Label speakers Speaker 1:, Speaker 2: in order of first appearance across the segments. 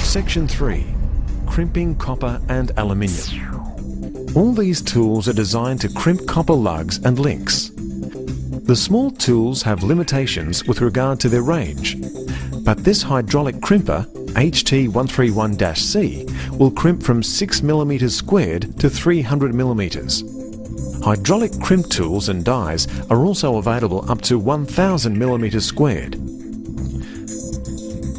Speaker 1: Section 3. Crimping copper and aluminium. All these tools are designed to crimp copper lugs and links. The small tools have limitations with regard to their range, but this hydraulic crimper, HT131-C, will crimp from 6 mm squared to 300 mm. Hydraulic crimp tools and dies are also available up to 1000 mm squared.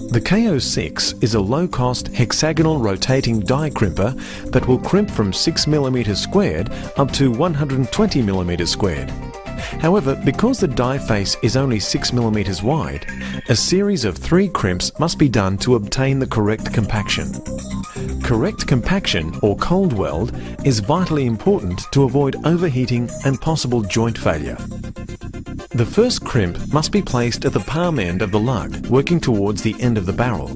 Speaker 1: The KO6 is a low-cost hexagonal rotating die crimper that will crimp from 6 mm squared up to 120 mm squared. However, because the die face is only 6 mm wide, a series of 3 crimps must be done to obtain the correct compaction. Correct compaction, or cold weld, is vitally important to avoid overheating and possible joint failure. The first crimp must be placed at the palm end of the lug, working towards the end of the barrel.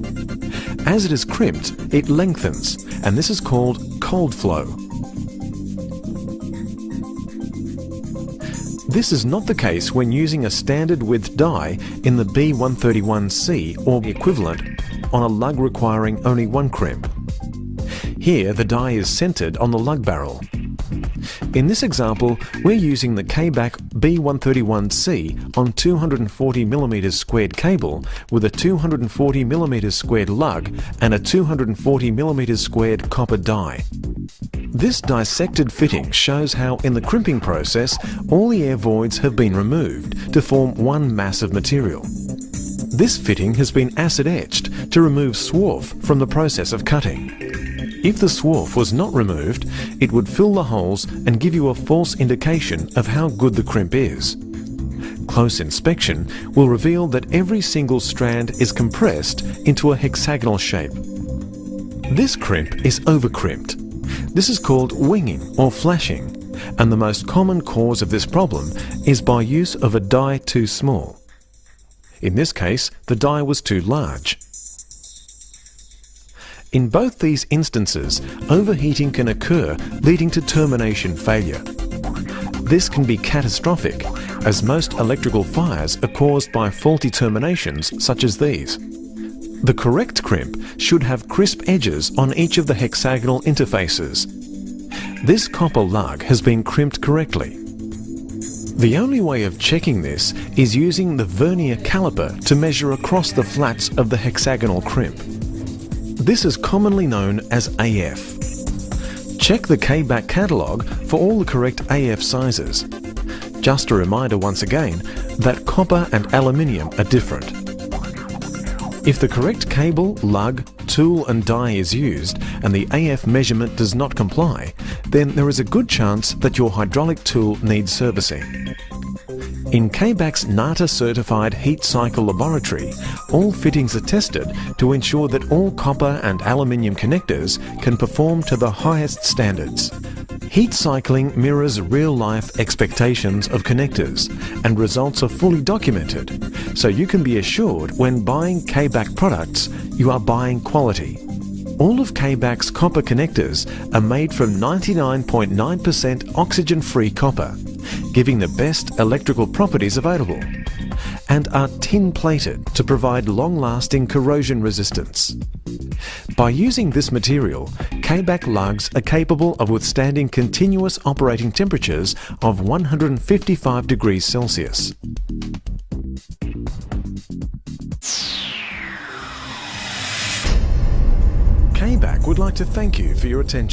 Speaker 1: As it is crimped, it lengthens, and this is called cold flow. This is not the case when using a standard width die in the B131C or equivalent on a lug requiring only 1 crimp. Here the die is centered on the lug barrel. In this example, we're using the K-back B131C on 240 mm squared cable with a 240 mm squared lug and a 240 mm squared copper die. This dissected fitting shows how in the crimping process all the air voids have been removed to form one mass of material. This fitting has been acid etched to remove swarf from the process of cutting. If the swarf was not removed, it would fill the holes and give you a false indication of how good the crimp is. Close inspection will reveal that every single strand is compressed into a hexagonal shape. This crimp is overcrimped. This is called winging or flashing, and the most common cause of this problem is by use of a die too small. In this case, the die was too large. In both these instances, overheating can occur, leading to termination failure. This can be catastrophic, as most electrical fires are caused by faulty terminations such as these. The correct crimp should have crisp edges on each of the hexagonal interfaces. This copper lug has been crimped correctly. The only way of checking this is using the vernier caliper to measure across the flats of the hexagonal crimp. This is commonly known as AF. Check the K-back catalogue for all the correct AF sizes. Just a reminder once again that copper and aluminium are different. If the correct cable, lug, tool and die is used and the AF measurement does not comply, then there is a good chance that your hydraulic tool needs servicing. In K-back's NATA-certified heat cycle laboratory, all fittings are tested to ensure that all copper and aluminium connectors can perform to the highest standards. Heat cycling mirrors real-life expectations of connectors, and results are fully documented, so you can be assured when buying K-back products, you are buying quality. All of K-back's copper connectors are made from 99.9% oxygen-free copper, giving the best electrical properties available, and are tin-plated to provide long-lasting corrosion resistance. By using this material, K-back lugs are capable of withstanding continuous operating temperatures of 155 degrees Celsius. K-back would like to thank you for your attention.